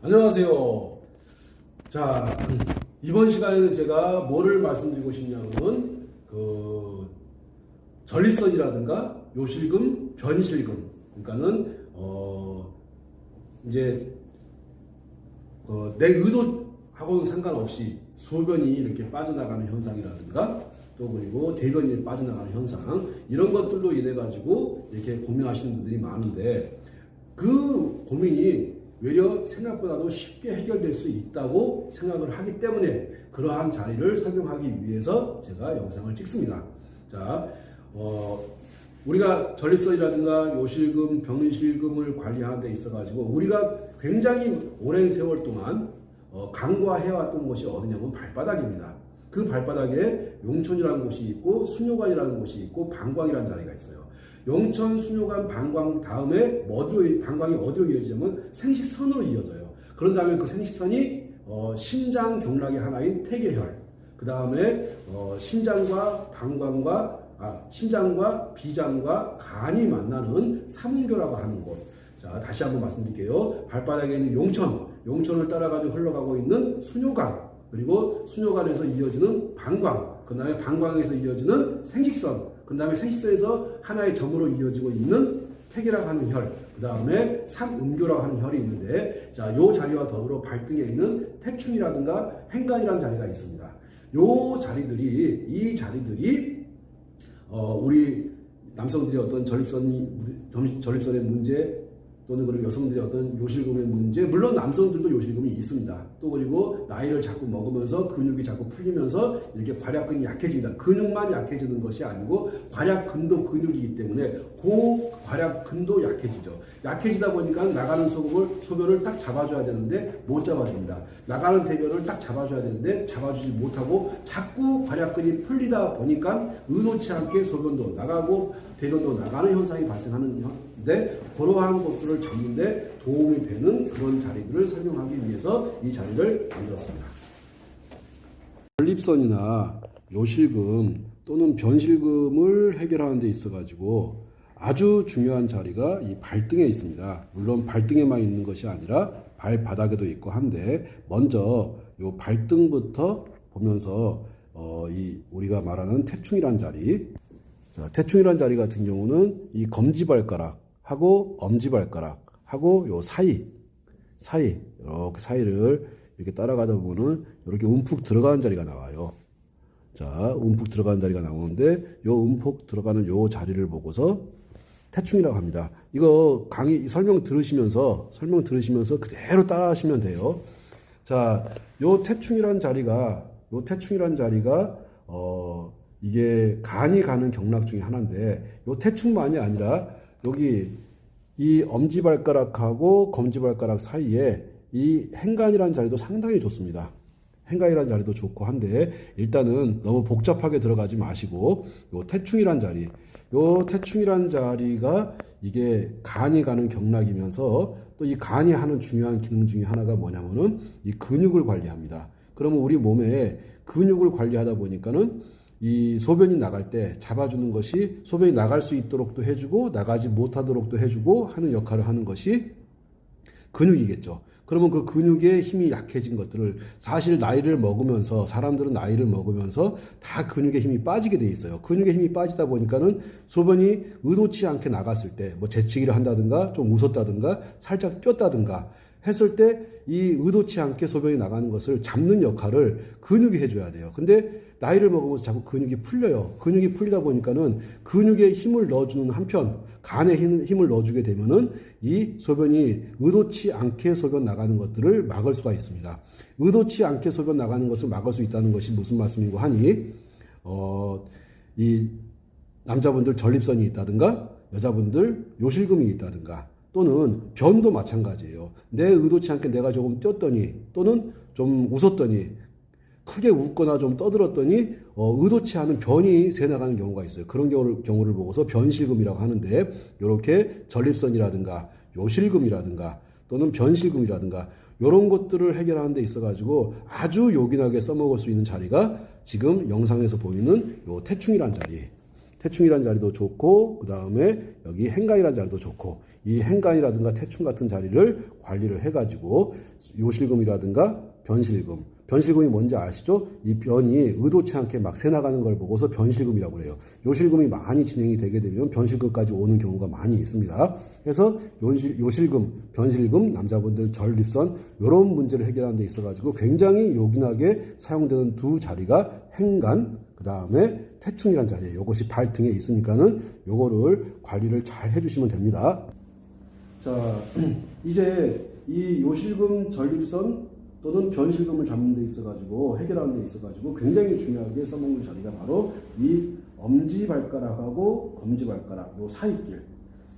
안녕하세요. 자, 이번 시간에는 제가 뭐를 말씀드리고 싶냐면, 전립선이라든가 요실금, 변실금. 그러니까는, 이제, 내 의도하고는 상관없이 소변이 이렇게 빠져나가는 현상이라든가, 또 그리고 대변이 빠져나가는 현상, 이런 것들로 인해 가지고 이렇게 고민하시는 분들이 많은데, 그 고민이 외려 생각보다도 쉽게 해결될 수 있다고 생각을 하기 때문에 그러한 자리를 설명하기 위해서 제가 영상을 찍습니다. 자, 우리가 전립선이라든가 요실금, 병실금을 관리하는 데 있어 가지고 우리가 굉장히 오랜 세월 동안 간과해왔던 곳이 어디냐면 발바닥입니다. 그 발바닥에 용천이라는 곳이 있고 수뇨관이라는 곳이 있고 방광이라는 자리가 있어요. 용천, 수뇨관, 방광 다음에 방광이 어디로 이어지냐면 생식선으로 이어져요. 그런 다음에 그 생식선이 신장 경락의 하나인 태계혈, 그 다음에 신장과 비장과 간이 만나는 삼음교라고 하는 곳. 자, 다시 한번 말씀드릴게요. 발바닥에 있는 용천을 따라가지고 흘러가고 있는 수뇨관, 그리고 수뇨관에서 이어지는 방광, 그 다음에 방광에서 이어지는 생식선, 그 다음에 생식선에서 하나의 점으로 이어지고 있는 태계라고 하는 혈, 그 다음에 삼음교라고 하는 혈이 있는데, 자, 요 자리와 더불어 발등에 있는 태충이라든가 행간이라는 자리가 있습니다. 이 자리들이 우리 남성들의 어떤 전립선의 문제, 또는 그리고 여성들의 어떤 요실금의 문제, 물론 남성들도 요실금이 있습니다. 또 그리고 나이를 자꾸 먹으면서 근육이 자꾸 풀리면서 이렇게 괄약근이 약해집니다. 근육만 약해지는 것이 아니고 괄약근도 근육이기 때문에 그 괄약근도 약해지죠. 약해지다 보니까 나가는 소변을 딱 잡아줘야 되는데 못 잡아줍니다. 나가는 대변을 딱 잡아줘야 되는데 잡아주지 못하고 자꾸 괄약근이 풀리다 보니까 의도치 않게 소변도 나가고 대변도 나가는 현상이 발생하는데, 그러한 것들을 잡는데 도움이 되는 그런 자리들을 설명하기 위해서 이 자리를 만들었습니다. 전립선이나 요실금 또는 변실금을 해결하는 데 있어 가지고 아주 중요한 자리가 이 발등에 있습니다. 물론 발등에만 있는 것이 아니라 발바닥에도 있고 한데, 먼저 요 발등부터 보면서 우리가 말하는 태충이란 자리, 자, 태충이란 자리 같은 경우는 이 검지발가락하고 엄지발가락하고 요 사이 이렇게 사이를 이렇게 따라가다 보면은 이렇게 움푹 들어가는 자리가 나와요. 자, 움푹 들어가는 자리가 나오는데, 요 움푹 들어가는 요 자리를 보고서 태충이라고 합니다. 이거 강의 설명 들으시면서 그대로 따라 하시면 돼요. 자, 요 태충이란 자리가 이게 간이 가는 경락 중에 하나인데, 요 태충만이 아니라 여기 이 엄지발가락하고 검지발가락 사이에 이 행간이라는 자리도 상당히 좋습니다. 행간이라는 자리도 좋고 한데, 일단은 너무 복잡하게 들어가지 마시고 요 태충이란 자리가 이게 간이 가는 경락이면서 또 이 간이 하는 중요한 기능 중에 하나가 뭐냐면은 이 근육을 관리합니다. 그러면 우리 몸에 근육을 관리하다 보니까는 이 소변이 나갈 때 잡아주는 것이, 소변이 나갈 수 있도록도 해주고 나가지 못하도록도 해주고 하는 역할을 하는 것이 근육이겠죠. 그러면 그 근육의 힘이 약해진 것들을, 사실 사람들은 나이를 먹으면서 다 근육의 힘이 빠지게 돼 있어요. 근육의 힘이 빠지다 보니까는 소변이 의도치 않게 나갔을 때, 뭐 재치기를 한다든가 좀 웃었다든가 살짝 뛰었다든가 했을 때 이 의도치 않게 소변이 나가는 것을 잡는 역할을 근육이 해줘야 돼요. 근데 나이를 먹으면서 자꾸 근육이 풀려요. 근육이 풀리다 보니까는 근육에 힘을 넣어주는 한편, 간에 힘을 넣어주게 되면은 이 소변이 의도치 않게 소변 나가는 것들을 막을 수가 있습니다. 의도치 않게 소변 나가는 것을 막을 수 있다는 것이 무슨 말씀이고 하니, 이 남자분들 전립선이 있다든가 여자분들 요실금이 있다든가, 또는 변도 마찬가지예요. 내 의도치 않게 내가 조금 뛰었더니, 또는 좀 웃었더니, 크게 웃거나 좀 떠들었더니 의도치 않은 변이 새나가는 경우가 있어요. 그런 경우를 보고서 변실금이라고 하는데, 이렇게 전립선이라든가 요실금이라든가 또는 변실금이라든가 이런 것들을 해결하는 데 있어가지고 아주 요긴하게 써먹을 수 있는 자리가 지금 영상에서 보이는 요 태충이란 자리. 태충이라는 자리도 좋고 그 다음에 여기 행간이라는 자리도 좋고 이 행간이라든가 태충 같은 자리를 관리를 해가지고 요실금이라든가 변실금이 뭔지 아시죠? 이 변이 의도치 않게 막 새나가는 걸 보고서 변실금이라고 해요. 요실금이 많이 진행이 되게 되면 변실금까지 오는 경우가 많이 있습니다. 그래서 요실금, 변실금, 남자분들 전립선 이런 문제를 해결하는 데 있어가지고 굉장히 요긴하게 사용되는 두 자리가 행간, 그 다음에 태충이란 자리예요. 이것이 발등에 있으니까는 요거를 관리를 잘 해주시면 됩니다. 자, 이제 이 요실금, 전립선 또는 변실금을 잡는 데 있어가지고 해결하는 데 있어가지고 굉장히 중요하게 써먹는 자리가 바로 이 엄지발가락하고 검지발가락 요 사이길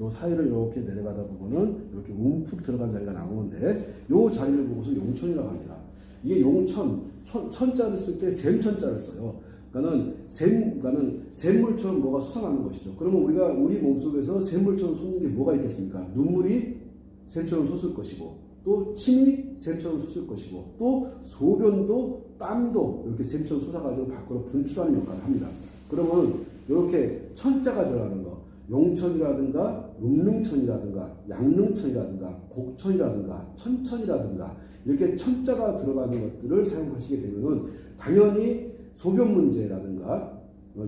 요 사이를 이렇게 내려가다 보면은 이렇게 움푹 들어간 자리가 나오는데 요 자리를 보고서 용천이라고 합니다. 이게 용천 천자를 쓸 때 샘천자를 써요. 그러니까는 샘물처럼 뭐가 솟아나는 것이죠. 그러면 우리가 우리 몸속에서 샘물처럼 솟는 게 뭐가 있겠습니까? 눈물이 샘처럼 솟을 것이고 또 침이 샘처럼 솟을 것이고 또 소변도 땀도 이렇게 샘처럼 솟아가지고 밖으로 분출하는 역할을 합니다. 그러면 이렇게 천자가 들어가는 거 용천이라든가 음릉천이라든가 양릉천이라든가 곡천이라든가 천천이라든가 이렇게 천자가 들어가는 것들을 사용하시게 되면은 당연히 소변 문제라든가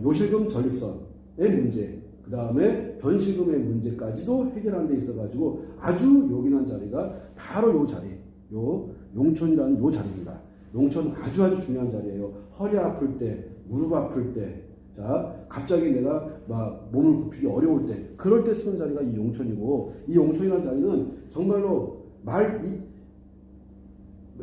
요실금 전립선의 문제 그 다음에 변실금의 문제까지도 해결하는 데 있어가지고 아주 요긴한 자리가 바로 요 자리, 요 용천이라는 요 자리입니다. 용천 아주 중요한 자리예요. 허리 아플 때, 무릎 아플 때, 자 갑자기 내가 막 몸을 굽히기 어려울 때, 그럴 때 쓰는 자리가 이 용천이고 이 용천이라는 자리는 정말로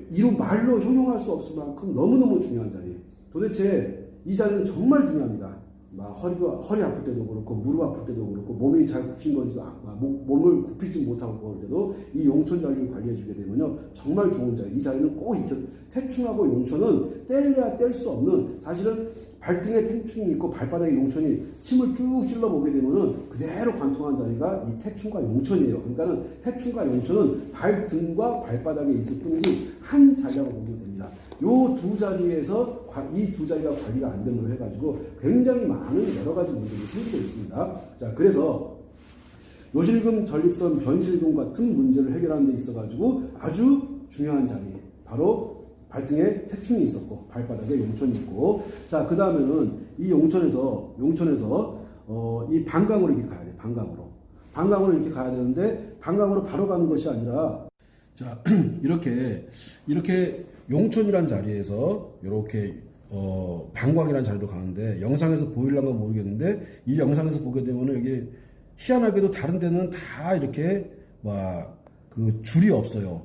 이루 말로 형용할 수 없을 만큼 너무너무 중요한 자리. 도대체 이 자리는 정말 중요합니다. 허리 아플 때도 그렇고 무릎 아플 때도 그렇고 몸이 잘 굽힌 건지도 몸을 굽히지 못하고 그럴 때도 이 용천 자리를 관리해 주게 되면요 정말 좋은 자리. 이 자리는 꼭 태충하고 용천은 뗄래야 뗄 수 없는 사실은 발등에 태충이 있고 발바닥에 용천이 침을 쭉 찔러 보게 되면은 그대로 관통한 자리가 이 태충과 용천이에요. 그러니까는 태충과 용천은 발등과 발바닥에 있을 뿐이지 한 자리라고 보면 됩니다. 요 두 자리에서 이 두 자리가 관리가 안 됨으로 해가지고 굉장히 많은 여러 가지 문제들이 생기고 있습니다. 자, 그래서 요실금, 전립선, 변실금 같은 문제를 해결하는 데 있어가지고 아주 중요한 자리, 바로 발등에 태충이 있었고 발바닥에 용천이 있고, 자, 그 다음에는 이 용천에서 이 방광으로 이렇게 가야 돼. 방광으로 이렇게 가야 되는데 방광으로 바로 가는 것이 아니라, 자, 이렇게 용천이란 자리에서 이렇게 방광이라는 자리로 가는데 영상에서 보일란가 모르겠는데 이 영상에서 보게 되면은 이게 희한하게도 다른 데는 다 이렇게 그 줄이 없어요.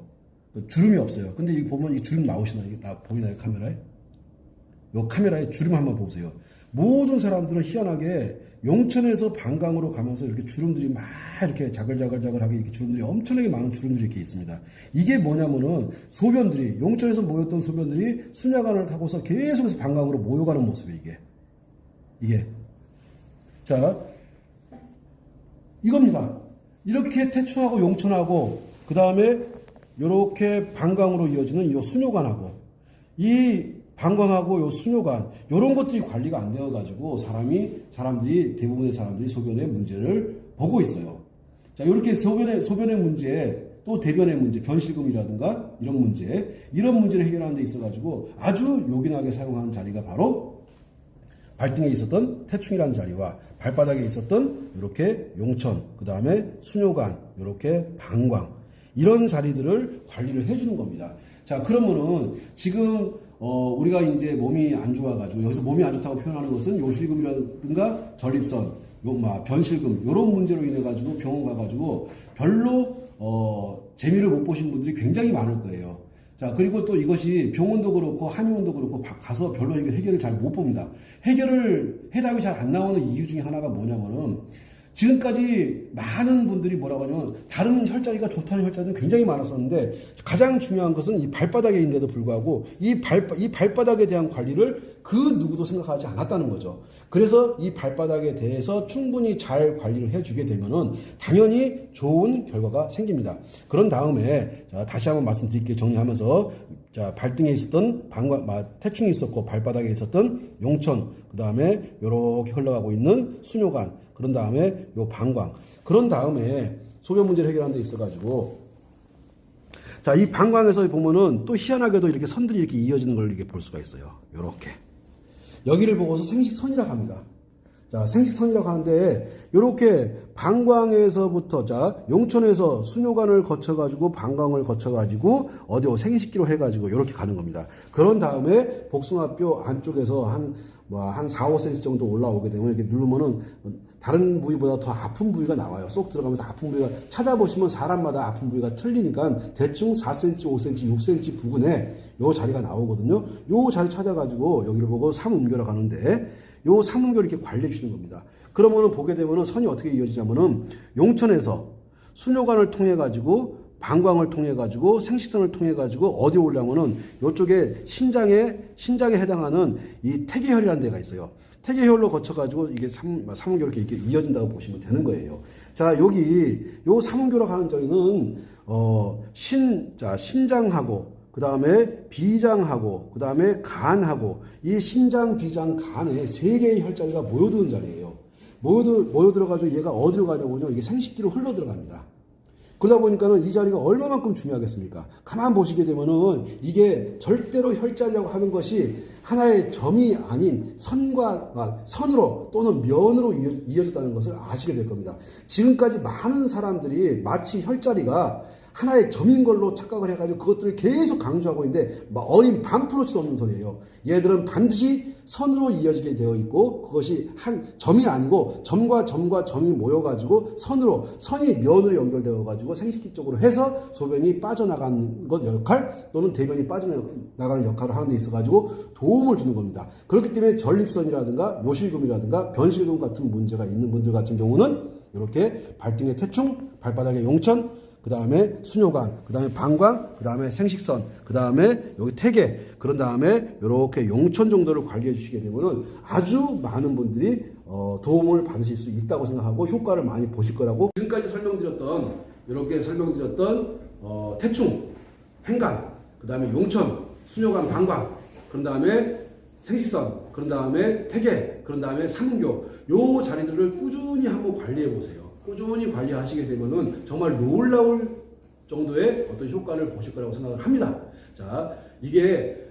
주름이 없어요. 근데 이 보면 이 주름 나오시나요? 이게 보이나요? 카메라에? 요 카메라에 주름 한번 보세요. 모든 사람들은 희한하게 용천에서 방광으로 가면서 이렇게 주름들이 막 이렇게 자글자글하게 이렇게 주름들이 엄청나게 많은 주름들이 이렇게 있습니다. 이게 뭐냐면은 소변들이 용천에서 모였던 소변들이 순야관을 타고서 계속해서 방광으로 모여가는 모습이에요. 이게 자 이겁니다. 이렇게 태충하고 용천하고 그 다음에 이렇게 방광으로 이어지는 이 순요관하고 이 방광하고 요 순요관 이런 것들이 관리가 안 되어가지고 사람들이 대부분의 사람들이 소변의 문제를 보고 있어요. 자 이렇게 소변의 문제 또 대변의 문제 변실금이라든가 이런 문제를 해결하는 데 있어가지고 아주 요긴하게 사용하는 자리가 바로 발등에 있었던 태충이라는 자리와 발바닥에 있었던 이렇게 용천 그 다음에 순요관 이렇게 방광 이런 자리들을 관리를 해주는 겁니다. 자 그러면은 지금 우리가 이제 몸이 안 좋아가지고 여기서 몸이 안 좋다고 표현하는 것은 요실금이라든가 전립선, 변실금 이런 문제로 인해 가지고 병원 가가지고 별로 재미를 못 보신 분들이 굉장히 많을 거예요. 자 그리고 또 이것이 병원도 그렇고 한의원도 그렇고 가서 별로 이게 해결을 잘 못 봅니다. 해답이 잘 안 나오는 이유 중에 하나가 뭐냐면은 지금까지 많은 분들이 뭐라고 하냐면 다른 혈자리가 좋다는 혈자리는 굉장히 많았었는데 가장 중요한 것은 이 발바닥에 있는데도 불구하고 이 발바닥에 대한 관리를 그 누구도 생각하지 않았다는 거죠. 그래서 이 발바닥에 대해서 충분히 잘 관리를 해주게 되면은 당연히 좋은 결과가 생깁니다. 그런 다음에 자, 다시 한번 말씀드릴게요. 정리하면서 자, 발등에 있었던 태충이 있었고 발바닥에 있었던 용천, 그 다음에 이렇게 흘러가고 있는 수뇨관, 그런 다음에 요 방광, 그런 다음에 소변 문제를 해결하는 데 있어가지고 자, 이 방광에서 보면은 또 희한하게도 이렇게 선들이 이렇게 이어지는 걸 이렇게 볼 수가 있어요. 요렇게. 여기를 보고서 생식선이라고 합니다. 자, 생식선이라고 하는데 요렇게 방광에서부터 자, 용천에서 수뇨관을 거쳐가지고 방광을 거쳐가지고 어디로 생식기로 해가지고 요렇게 가는 겁니다. 그런 다음에 복숭아뼈 안쪽에서 한 4, 5cm 정도 올라오게 되면 이렇게 누르면은 다른 부위보다 더 아픈 부위가 나와요. 쏙 들어가면서 아픈 부위가 찾아보시면 사람마다 아픈 부위가 틀리니까 대충 4cm, 5cm, 6cm 부근에 요 자리가 나오거든요. 요 자리 찾아가지고 여기를 보고 삼음교라 가는데 요 삼음교를 이렇게 관리해 주시는 겁니다. 그러면은 보게 되면은 선이 어떻게 이어지냐면은 용천에서 수뇨관을 통해 가지고 방광을 통해 가지고 생식선을 통해 가지고 어디 오려면은 요쪽에 신장에 해당하는 이 태계혈이라는 데가 있어요. 태계혈로 거쳐 가지고 이게 삼음교로 이렇게 이어진다고 보시면 되는 거예요. 자, 여기 요 삼음교라고 하는 자리는 신장하고 그 다음에 비장하고 그 다음에 간하고 이 신장, 비장, 간에 세 개의 혈자리가 모여드는 자리예요. 모여들어가지고 얘가 어디로 가냐면요, 이게 생식기로 흘러 들어갑니다. 그러다 보니까는 이 자리가 얼마만큼 중요하겠습니까? 가만 보시게 되면은 이게 절대로 혈자리라고 하는 것이 하나의 점이 아닌 선으로 또는 면으로 이어졌다는 것을 아시게 될 겁니다. 지금까지 많은 사람들이 마치 혈자리가 하나의 점인 걸로 착각을 해가지고 그것들을 계속 강조하고 있는데 어린 반프로치도 없는 소리예요. 얘들은 반드시 선으로 이어지게 되어 있고 그것이 한 점이 아니고 점과 점이 모여가지고 선이 면으로 연결되어가지고 생식기 쪽으로 해서 소변이 빠져나가는 것 역할 또는 대변이 빠져나가는 역할을 하는 데 있어가지고 도움을 주는 겁니다. 그렇기 때문에 전립선이라든가 요실금이라든가 변실금 같은 문제가 있는 분들 같은 경우는 이렇게 발등의 태충, 발바닥의 용천, 그 다음에 수뇨관, 그 다음에 방광, 그 다음에 생식선, 그 다음에 여기 태계, 그런 다음에 이렇게 용천 정도를 관리해 주시게 되면은 아주 많은 분들이 도움을 받으실 수 있다고 생각하고 효과를 많이 보실 거라고. 지금까지 이렇게 설명드렸던 태충, 행간, 그 다음에 용천, 수뇨관, 방광, 그런 다음에 생식선, 그런 다음에 태계, 그런 다음에 삼음교, 요 자리들을 꾸준히 한번 관리해 보세요. 꾸준히 관리하시게 되면은 정말 놀라울 정도의 어떤 효과를 보실 거라고 생각을 합니다. 자, 이게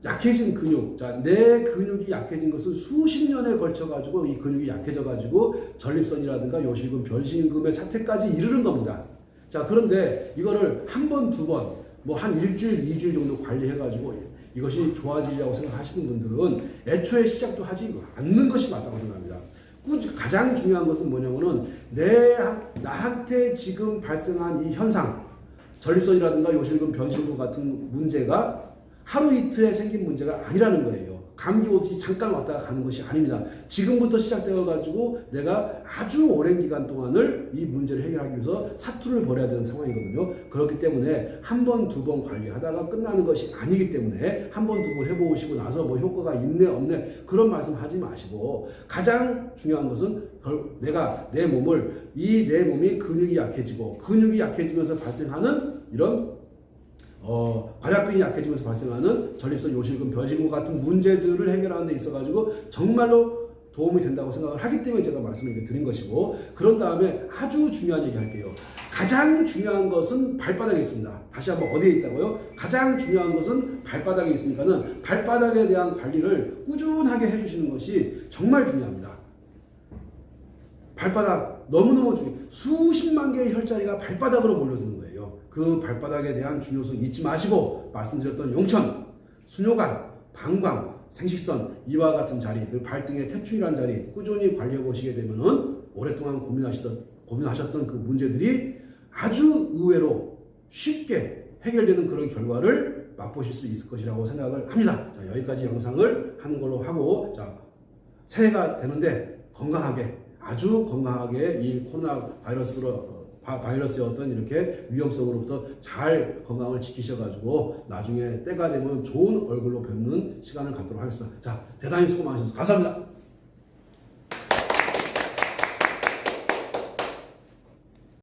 약해진 근육, 자, 내 근육이 약해진 것은 수십 년에 걸쳐 가지고 이 근육이 약해져 가지고 전립선이라든가 요실금, 변실금의 사태까지 이르는 겁니다. 자, 그런데 이거를 한 번, 두 번, 뭐 한 일주일, 2주일 정도 관리해 가지고 이것이 좋아지려고 생각하시는 분들은 애초에 시작도 하지 않는 것이 맞다고 생각합니다. 가장 중요한 것은 뭐냐면은 나한테 지금 발생한 이 현상, 전립선이라든가 요실금, 변실금 같은 문제가 하루 이틀에 생긴 문제가 아니라는 거예요. 감기 오듯이 잠깐 왔다가 가는 것이 아닙니다. 지금부터 시작되어 가지고 내가 아주 오랜 기간 동안을 이 문제를 해결하기 위해서 사투를 벌여야 되는 상황이거든요. 그렇기 때문에 한 번, 두 번 관리하다가 끝나는 것이 아니기 때문에 한 번, 두 번 해보시고 나서 뭐 효과가 있네 없네 그런 말씀 하지 마시고 가장 중요한 것은 내가 내 몸이 근육이 약해지고 근육이 약해지면서 발생하는 이런 관약근이 약해지면서 발생하는 전립선, 요실금, 변실금 같은 문제들을 해결하는 데 있어가지고 정말로 도움이 된다고 생각을 하기 때문에 제가 말씀을 드린 것이고, 그런 다음에 아주 중요한 얘기 할게요. 가장 중요한 것은 발바닥에 있습니다. 다시 한번 어디에 있다고요? 가장 중요한 것은 발바닥에 있으니까는 발바닥에 대한 관리를 꾸준하게 해주시는 것이 정말 중요합니다. 발바닥 너무너무 중요해요. 수십만 개의 혈자리가 발바닥으로 몰려드는 거예요. 그 발바닥에 대한 중요성 잊지 마시고 말씀드렸던 용천, 수뇨관, 방광, 생식선 이와 같은 자리, 그 발등의 태충이라는 자리 꾸준히 관리해 보시게 되면은 오랫동안 고민하셨던 그 문제들이 아주 의외로 쉽게 해결되는 그런 결과를 맛보실 수 있을 것이라고 생각을 합니다. 자, 여기까지 영상을 하는 걸로 하고, 자, 새해가 되는데 건강하게 아주 건강하게 이 코로나 바이러스의 어떤 이렇게 위험성으로부터 잘 건강을 지키셔가지고 나중에 때가 되면 좋은 얼굴로 뵙는 시간을 갖도록 하겠습니다. 자, 대단히 수고 많으셨습니다. 감사합니다.